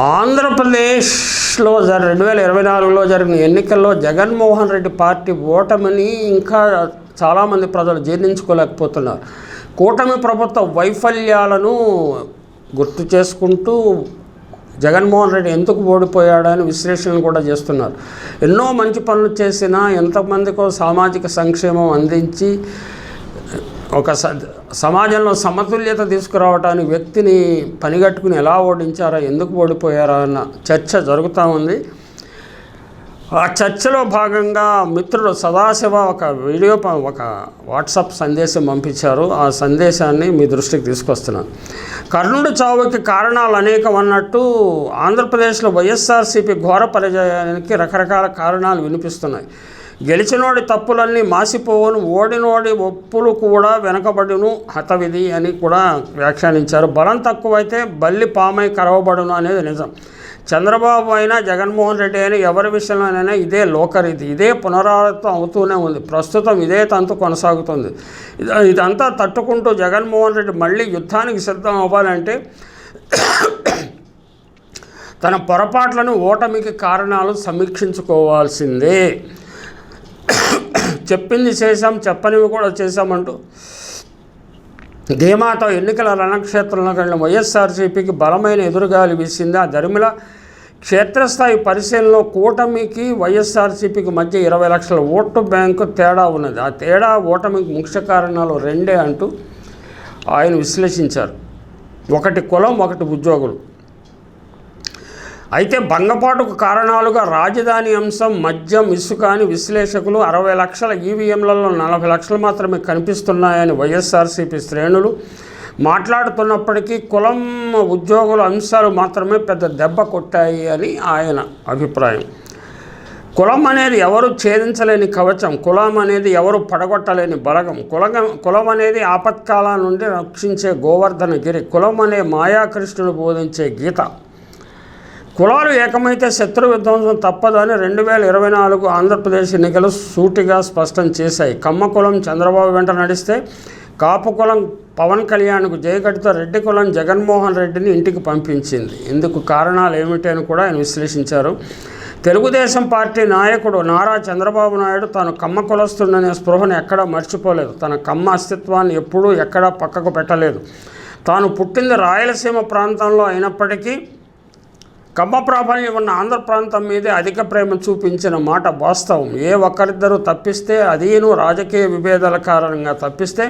ఆంధ్రప్రదేశ్లో 2024లో జరిగిన ఎన్నికల్లో జగన్మోహన్ రెడ్డి పార్టీ ఓటమిని ఇంకా చాలామంది ప్రజలు జీర్ణించుకోలేకపోతున్నారు. కూటమి ప్రభుత్వ వైఫల్యాలను గుర్తు చేసుకుంటూ జగన్మోహన్ రెడ్డి ఎందుకు ఓడిపోయాడని విశ్లేషణలు కూడా చేస్తున్నారు. ఎన్నో మంచి పనులు చేసినా, ఎంతమందికో సామాజిక సంక్షేమం అందించి ఒక సమాజంలో సమతుల్యత తీసుకురావడానికి వ్యక్తిని పనిగట్టుకుని ఎలా ఓడించారా, ఎందుకు ఓడిపోయారా అన్న చర్చ జరుగుతూ ఉంది. ఆ చర్చలో భాగంగా మిత్రుడు సదాశివ ఒక వాట్సాప్ సందేశం పంపించారు. ఆ సందేశాన్ని మీ దృష్టికి తీసుకొస్తున్నాను. కర్ణుడి చావుకి కారణాలు అనేకం అన్నట్టు ఆంధ్రప్రదేశ్లో వైఎస్ఆర్సీపీ ఘోర పరాజయానికి రకరకాల కారణాలు వినిపిస్తున్నాయి. గెలిచినోడి తప్పులన్నీ మాసిపోవును, ఓడినోడి ఒప్పులు కూడా వెనకబడును హతవిధి అని కూడా వ్యాఖ్యానించారు. బలం తక్కువైతే బల్లి పామై కరవబడును అనేది నిజం. చంద్రబాబు అయినా జగన్మోహన్ రెడ్డి అయినా ఎవరి విషయంలోనైనా ఇదే లోకరీతి, ఇదే పునరావృతం అవుతూనే ఉంది. ప్రస్తుతం ఇదే తంతు కొనసాగుతుంది. ఇదంతా తట్టుకుంటూ జగన్మోహన్ రెడ్డి మళ్ళీ యుద్ధానికి సిద్ధం అవ్వాలంటే తన పొరపాట్లను, ఓటమికి కారణాలు సమీక్షించుకోవాల్సిందే. చెప్పింది చేశాం, చెప్పనివి కూడా చేశామంటూ ధీమాతో ఎన్నికల రణక్షేత్రంలోకి వెళ్ళిన వైఎస్ఆర్సీపీకి బలమైన ఎదురుగాలి వీసింది. ఆ దరిమిల క్షేత్రస్థాయి పరిశీలనలో కూటమికి వైఎస్ఆర్సీపీకి మధ్య 20 లక్షల ఓటు బ్యాంకు తేడా ఉన్నది. ఆ తేడా ఓటమికి ముఖ్య కారణాలు రెండే అంటూ ఆయన విశ్లేషించారు. ఒకటి కులం, ఒకటి ఉద్యోగులు. అయితే భంగపాటుకు కారణాలుగా రాజధాని అంశం, మద్యం, ఇసుక అని విశ్లేషకులు 60 లక్షల ఈవీఎంలలో 40 లక్షలు మాత్రమే కనిపిస్తున్నాయని వైఎస్ఆర్సీపీ శ్రేణులు మాట్లాడుతున్నప్పటికీ కులం, ఉద్యోగుల అంశాలు మాత్రమే పెద్ద దెబ్బ కొట్టాయి అని ఆయన అభిప్రాయం. కులం అనేది ఎవరు ఛేదించలేని కవచం, కులం అనేది ఎవరు పడగొట్టలేని బలగం, కులం అనేది ఆపత్కాల నుండి రక్షించే గోవర్ధనగిరి, కులం అనే మాయాకృష్ణుడు బోధించే గీత. కులాలు ఏకమైతే శత్రు విధ్వంసం తప్పదని 2024 ఆంధ్రప్రదేశ్ ఎన్నికలు సూటిగా స్పష్టం చేశాయి. కమ్మ కులం చంద్రబాబు వెంట నడిస్తే, కాపు కులం పవన్ కళ్యాణ్కు జయగడితో రెడ్డి కులం జగన్మోహన్ రెడ్డిని ఇంటికి పంపించింది. ఇందుకు కారణాలు ఏమిటి అని కూడా ఆయన విశ్లేషించారు. తెలుగుదేశం పార్టీ నాయకుడు నారా చంద్రబాబు నాయుడు తాను కమ్మ కులస్తుడనే స్పృహను ఎక్కడా మర్చిపోలేదు. తన కమ్మ అస్తిత్వాన్ని ఎప్పుడూ ఎక్కడా పక్కకు పెట్టలేదు. తాను పుట్టింది రాయలసీమ ప్రాంతంలో అయినప్పటికీ కమ్మ ప్రాబల్యం ఉన్న ఆంధ్ర ప్రాంతం మీదే అధిక ప్రేమ చూపించిన మాట వాస్తవం. ఏ ఒక్కరిద్దరూ తప్పిస్తే, అదీను రాజకీయ విభేదాల కారణంగా తప్పిస్తే,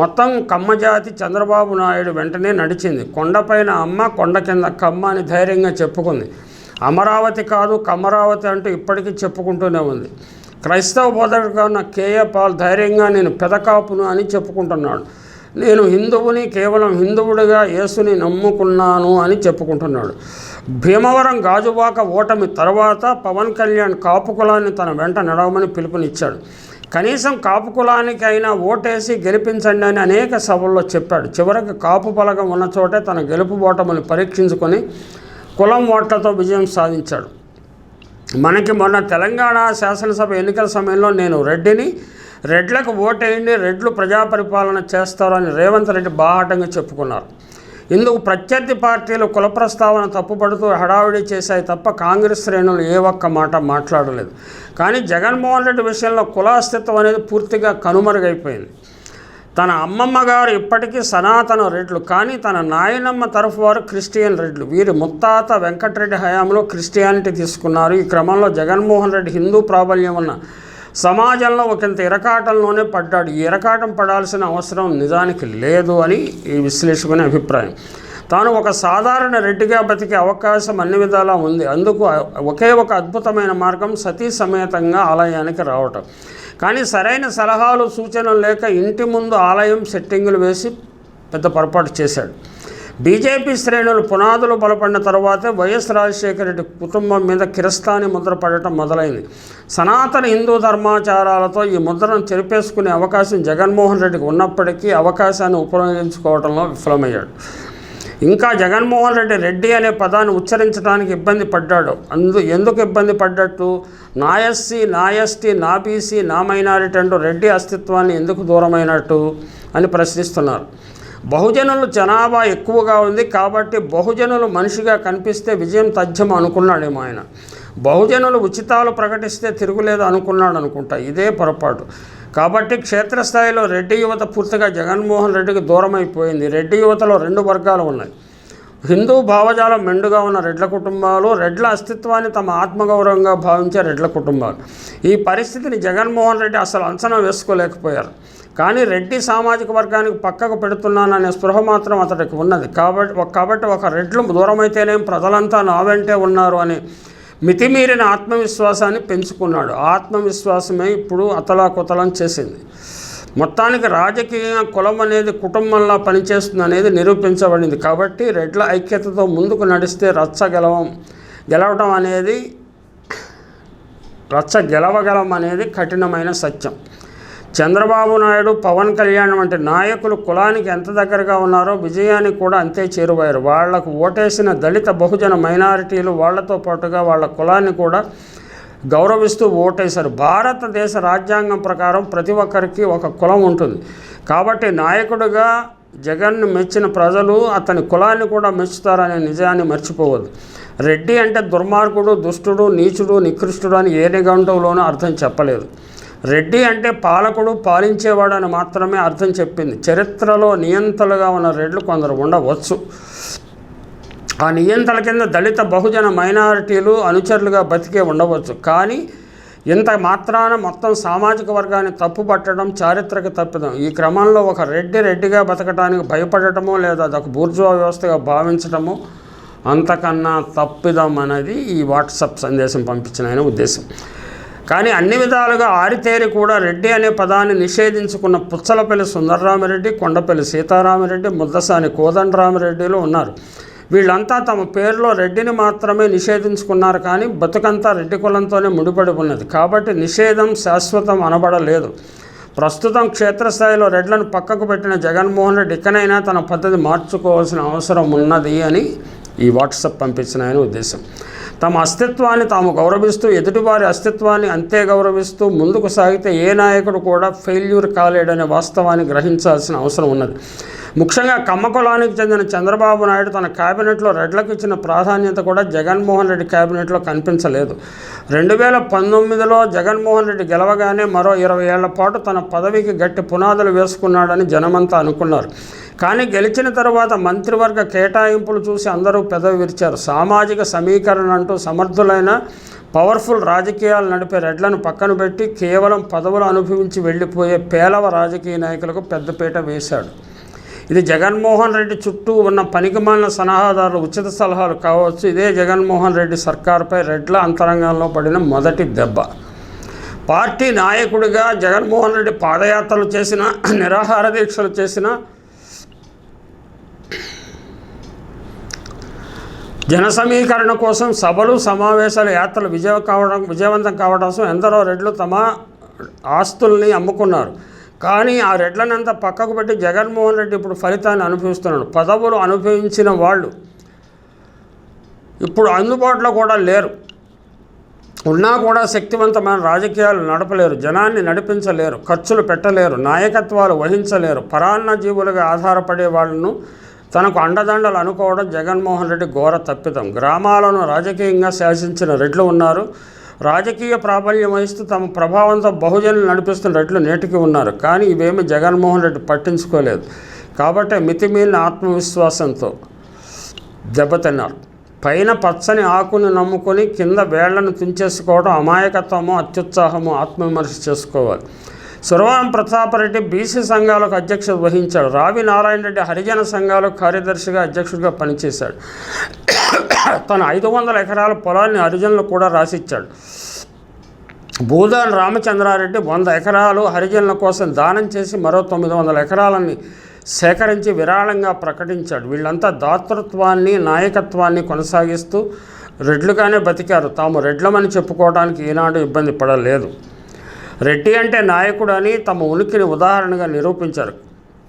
మొత్తం కమ్మ జాతి చంద్రబాబు నాయుడు వెంటనే నడిచింది. కొండపైన అమ్మ, కొండ కింద కమ్మ అని ధైర్యంగా చెప్పుకుంది. అమరావతి కాదు కమరావతి అంటూ ఇప్పటికీ చెప్పుకుంటూనే ఉంది. క్రైస్తవ బోధకుడుగా ఉన్న కేఏ పాల్ ధైర్యంగా నేను పెదకాపును అని చెప్పుకుంటున్నాడు. నేను హిందువుని, కేవలం హిందువుడిగా యేసుని నమ్ముకున్నాను అని చెప్పుకుంటున్నాడు. భీమవరం గాజువాక ఓటమి తర్వాత పవన్ కళ్యాణ్ కాపు కులాన్ని తన వెంట నడవమని పిలుపునిచ్చాడు. కనీసం కాపు కులానికి అయినా ఓటేసి గెలిపించండి అని అనేక సభల్లో చెప్పాడు. చివరికి కాపు బలగం ఉన్న చోటే తన గెలుపు ఓటముని పరీక్షించుకొని కులం ఓట్లతో విజయం సాధించాడు. మనకి మొన్న తెలంగాణ శాసనసభ ఎన్నికల సమయంలో నేను రెడ్లకు ఓటేయండి, రెడ్లు ప్రజాపరిపాలన చేస్తారని రేవంత్ రెడ్డి బాహాటంగా చెప్పుకున్నారు. ఇందుకు ప్రత్యర్థి పార్టీలు కుల ప్రస్తావన తప్పుపడుతూ హడావిడి చేశాయి తప్ప కాంగ్రెస్ శ్రేణులు ఏ ఒక్క మాట మాట్లాడలేదు. కానీ జగన్మోహన్ రెడ్డి విషయంలో కుల అస్తిత్వం అనేది పూర్తిగా కనుమరుగైపోయింది. తన అమ్మమ్మ గారు ఇప్పటికీ సనాతన రెడ్లు, కానీ తన నాయనమ్మ తరఫు వారు క్రిస్టియన్ రెడ్లు. వీరి ముత్తాత వెంకటరెడ్డి హయాంలో క్రిస్టియానిటీ తీసుకున్నారు. ఈ క్రమంలో జగన్మోహన్ రెడ్డి హిందూ ప్రాబల్యం ఉన్న సమాజంలో ఒకంత ఇరకాటంలోనే పడ్డాడు. ఈ ఇరకాటం పడాల్సిన అవసరం నిజానికి లేదు అని ఈ విశ్లేషకుని అభిప్రాయం. తాను ఒక సాధారణ రెడ్డిగా బతికే అవకాశం అన్ని విధాలా ఉంది. అందుకు ఒకే ఒక అద్భుతమైన మార్గం సతీ సమేతంగా ఆలయానికి రావటం. కానీ సరైన సలహాలు, సూచనలు లేక ఇంటి ముందు ఆలయం సెట్టింగులు వేసి పెద్ద పొరపాటు చేశాడు. బీజేపీ శ్రేణులు పునాదులు బలపడిన తర్వాతే వైఎస్ రాజశేఖర రెడ్డి కుటుంబం మీద కిరస్థాని ముద్ర పడటం మొదలైంది. సనాతన హిందూ ధర్మాచారాలతో ఈ ముద్రను చెరిపేసుకునే అవకాశం జగన్మోహన్ రెడ్డికి ఉన్నప్పటికీ అవకాశాన్ని ఉపయోగించుకోవడంలో విఫలమయ్యాడు. ఇంకా జగన్మోహన్ రెడ్డి అనే పదాన్ని ఉచ్చరించడానికి ఇబ్బంది పడ్డాడు. ఎందుకు ఇబ్బంది పడ్డట్టు? నా ఎస్సీ, నా ఎస్టీ, నా బీసీ, నా మైనారిటీ అంటూ రెడ్డి అస్తిత్వాన్ని ఎందుకు దూరమైనట్టు అని ప్రశ్నిస్తున్నారు. బహుజనులు జనాభా ఎక్కువగా ఉంది కాబట్టి బహుజనులు మనిషిగా కనిపిస్తే విజయం తథ్యం అనుకున్నాడేమో ఆయన. బహుజనులు ఉచితాలు ప్రకటిస్తే తిరుగులేదు అనుకున్నాడు అనుకుంటా. ఇదే పొరపాటు. కాబట్టి క్షేత్రస్థాయిలో రెడ్డి యువత పూర్తిగా జగన్మోహన్ రెడ్డికి దూరమైపోయింది. రెడ్డి యువతలో 2 వర్గాలు ఉన్నాయి. హిందూ భావజాలం మెండుగా ఉన్న రెడ్ల కుటుంబాలు, రెడ్ల అస్తిత్వాన్ని తమ ఆత్మగౌరవంగా భావించే రెడ్ల కుటుంబాలు. ఈ పరిస్థితిని జగన్మోహన్ రెడ్డి అసలు అంచనా వేసుకోలేకపోయారు. కానీ రెడ్డి సామాజిక వర్గానికి పక్కకు పెడుతున్నాననే స్పృహ మాత్రం అతడికి ఉన్నది. కాబట్టి ఒక రెడ్లు దూరమైతేనేం ప్రజలంతా నా వెంటే ఉన్నారు అని మితిమీరిన ఆత్మవిశ్వాసాన్ని పెంచుకున్నాడు. ఆత్మవిశ్వాసమే ఇప్పుడు అతలాకుతలం చేసింది. మొత్తానికి రాజకీయ కులం అనేది కుటుంబంలా పనిచేస్తుంది అనేది నిరూపించబడింది. కాబట్టి రెడ్ల ఐక్యతతో ముందుకు నడిస్తే గెలవగలం అనేది కఠినమైన సత్యం. చంద్రబాబు నాయుడు, పవన్ కళ్యాణ్ వంటి నాయకులు కులానికి ఎంత దగ్గరగా ఉన్నారో విజయానికి కూడా అంతే చేరువయ్యారు. వాళ్లకు ఓటేసిన దళిత బహుజన మైనారిటీలు వాళ్లతో పాటుగా వాళ్ళ కులాన్ని కూడా గౌరవిస్తూ ఓటేశారు. భారతదేశ రాజ్యాంగం ప్రకారం ప్రతి ఒక్కరికి ఒక కులం ఉంటుంది. కాబట్టి నాయకుడిగా జగన్ను మెచ్చిన ప్రజలు అతని కులాన్ని కూడా మెచ్చుతారనే నిజాన్ని మర్చిపోవద్దు. రెడ్డి అంటే దుర్మార్గుడు, దుష్టుడు, నీచుడు, నికృష్టుడు అని ఏ నిఘంటువులోనూ అర్థం చెప్పలేదు. రెడ్డి అంటే పాలకుడు, పాలించేవాడు అని మాత్రమే అర్థం చెప్పింది. చరిత్రలో నియంతలుగా ఉన్న రెడ్లు కొందరు ఉండవచ్చు. ఆ నియంతల కింద దళిత బహుజన మైనారిటీలు అనుచరులుగా బతికే ఉండవచ్చు. కానీ ఇంత మాత్రాన మొత్తం సామాజిక వర్గాన్ని తప్పుపట్టడం చారిత్రక తప్పిదం. ఈ క్రమంలో ఒక రెడ్డిగా బతకడానికి భయపడటమో లేదా అదొక బూర్జువా వ్యవస్థగా భావించడమో అంతకన్నా తప్పిదం అనేది ఈ వాట్సాప్ సందేశం పంపించిన ఆయన ఉద్దేశం. కానీ అన్ని విధాలుగా ఆరితేరి కూడా రెడ్డి అనే పదాన్ని నిషేధించుకున్న పుచ్చలపల్లి సుందరరామిరెడ్డి, కొండపల్లి సీతారామిరెడ్డి, ముద్దసాని కోదండరామిరెడ్డిలు ఉన్నారు. వీళ్ళంతా తమ పేరులో రెడ్డిని మాత్రమే నిషేధించుకున్నారు. కానీ బతుకంతా రెడ్డి కులంతోనే ముడిపడి ఉన్నది. కాబట్టి నిషేధం శాశ్వతం అనబడలేదు. ప్రస్తుతం క్షేత్రస్థాయిలో రెడ్లను పక్కకు పెట్టిన జగన్మోహన్ రెడ్డి ఇకనైనా తన పద్ధతి మార్చుకోవాల్సిన అవసరం ఉన్నది అని ఈ వాట్సాప్ పంపించిన ఆయన ఉద్దేశం. తమ అస్తిత్వాన్ని తాము గౌరవిస్తూ ఎదుటివారి అస్తిత్వాన్ని అంతే గౌరవిస్తూ ముందుకు సాగితే ఏ నాయకుడు కూడా ఫెయిల్యూర్ కాలేడనే వాస్తవాన్ని గ్రహించాల్సిన అవసరం ఉన్నది. ముఖ్యంగా కమ్మ కులానికి చెందిన చంద్రబాబు నాయుడు తన కేబినెట్లో రెడ్లకు ఇచ్చిన ప్రాధాన్యత కూడా జగన్మోహన్ రెడ్డి కేబినెట్లో కనిపించలేదు. 2019లో జగన్మోహన్ రెడ్డి గెలవగానే మరో 20 ఏళ్ల పాటు తన పదవికి గట్టి పునాదులు వేసుకున్నాడని జనమంతా అనుకున్నారు. కానీ గెలిచిన తరువాత మంత్రివర్గ కేటాయింపులు చూసి అందరూ పెదవి విరిచారు. సామాజిక సమీకరణ అంటూ సమర్థులైన పవర్ఫుల్ రాజకీయాలు నడిపే రెడ్లను పక్కన పెట్టి కేవలం పదవులు అనుభవించి వెళ్ళిపోయే పేలవ రాజకీయ నాయకులకు పెద్దపీట వేశాడు. ఇది జగన్మోహన్ రెడ్డి చుట్టూ ఉన్న పనికిమాలిన సలహాదారులు ఉచిత సలహాలు కావచ్చు. ఇదే జగన్మోహన్ రెడ్డి సర్కారుపై రెడ్ల అంతరంగంలో పడిన మొదటి దెబ్బ. పార్టీ నాయకుడిగా జగన్మోహన్ రెడ్డి పాదయాత్రలు చేసిన, నిరాహార దీక్షలు చేసిన, జన సమీకరణ కోసం సభలు, సమావేశాలు, యాత్రలు విజయవంతం కావడం కోసం ఎందరో రెడ్లు తమ ఆస్తుల్ని అమ్ముకున్నారు. కానీ ఆ రెడ్లనంతా పక్కకు పెట్టి జగన్మోహన్ రెడ్డి ఇప్పుడు ఫలితాన్ని అనుభవిస్తున్నాడు. పదవులు అనుభవించిన వాళ్ళు ఇప్పుడు అందుబాటులో కూడా లేరు. ఉన్నా కూడా శక్తివంతమైన రాజకీయాలు నడపలేరు, జనాన్ని నడిపించలేరు, ఖర్చులు పెట్టలేరు, నాయకత్వాలు వహించలేరు. పరాన్న జీవులుగా ఆధారపడే వాళ్ళను తనకు అండదండలు అనుకోవడం జగన్మోహన్ రెడ్డి ఘోర తప్పిదం. గ్రామాలను రాజకీయంగా శాసించిన రెడ్లు ఉన్నారు. రాజకీయ ప్రాబల్యం వహిస్తూ తమ ప్రభావంతో బహుజనులు నడిపిస్తున్న రెడ్లు నేటికి ఉన్నారు. కానీ ఇవేమీ జగన్మోహన్ రెడ్డి పట్టించుకోలేదు. కాబట్టి మితిమీలిన ఆత్మవిశ్వాసంతో దెబ్బతిన్నారు. పైన పచ్చని ఆకుని నమ్ముకొని కింద వేళ్లను తుంచేసుకోవడం అమాయకత్వమో అత్యుత్సాహమో ఆత్మవిమర్శ చేసుకోవాలి. సురవరం ప్రతాపరెడ్డి బీసీ సంఘాలకు అధ్యక్షత వహించాడు. రావి నారాయణ రెడ్డి హరిజన సంఘాలకు కార్యదర్శిగా అధ్యక్షుడిగా పనిచేశాడు. తన 500 ఎకరాల పొలాన్ని హరిజనులకు కూడా రాసిచ్చాడు. భూదాన్ రామచంద్రారెడ్డి 100 ఎకరాలు హరిజనుల కోసం దానం చేసి మరో 900 ఎకరాలని సేకరించి విరాళంగా ప్రకటించాడు. వీళ్ళంతా దాతృత్వాన్ని, నాయకత్వాన్ని కొనసాగిస్తూ రెడ్లుగానే బతికారు. తాము రెడ్లమని చెప్పుకోవడానికి ఈనాడు ఇబ్బంది పడలేదు. రెడ్డి అంటే నాయకుడు అని తమ ఉనికిని ఉదాహరణగా నిరూపించారు.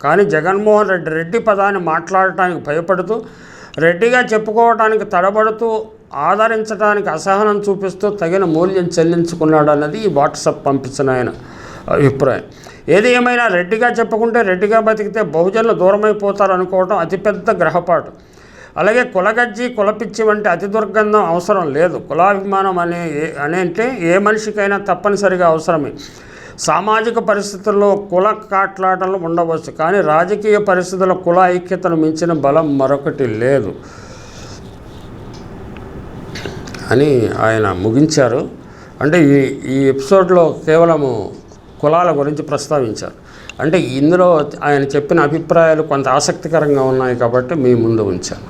కానీ జగన్మోహన్ రెడ్డి రెడ్డి పదాన్ని మాట్లాడటానికి భయపడుతూ, రెడ్డిగా చెప్పుకోవడానికి తడబడుతూ, ఆదరించడానికి అసహనం చూపిస్తూ తగిన మూల్యం చెల్లించుకున్నాడు అన్నది ఈ వాట్సాప్ పంపించిన ఆయన అభిప్రాయం. ఏది ఏమైనా రెడ్డిగా చెప్పుకుంటే రెడ్డిగా బతికితే బహుజనులు దూరమైపోతారు అనుకోవడం అతిపెద్ద గ్రహపాటు. అలాగే కులగజ్జి కులపిచ్చి వంటి అతి దుర్గంధం అవసరం లేదు. కులాభిమానం అంటే ఏ మనిషికైనా తప్పనిసరిగా అవసరమే. సామాజిక పరిస్థితుల్లో కుల కాట్లాటలు ఉండవచ్చు, కానీ రాజకీయ పరిస్థితుల్లో కుల ఐక్యతను మించిన బలం మరొకటి లేదు అని ఆయన ముగించారు. అంటే ఈ ఎపిసోడ్లో కేవలము కులాల గురించి ప్రస్తావించారు. అంటే ఇందులో ఆయన చెప్పిన అభిప్రాయాలు కొంత ఆసక్తికరంగా ఉన్నాయి కాబట్టి మీ ముందు ఉంచాను.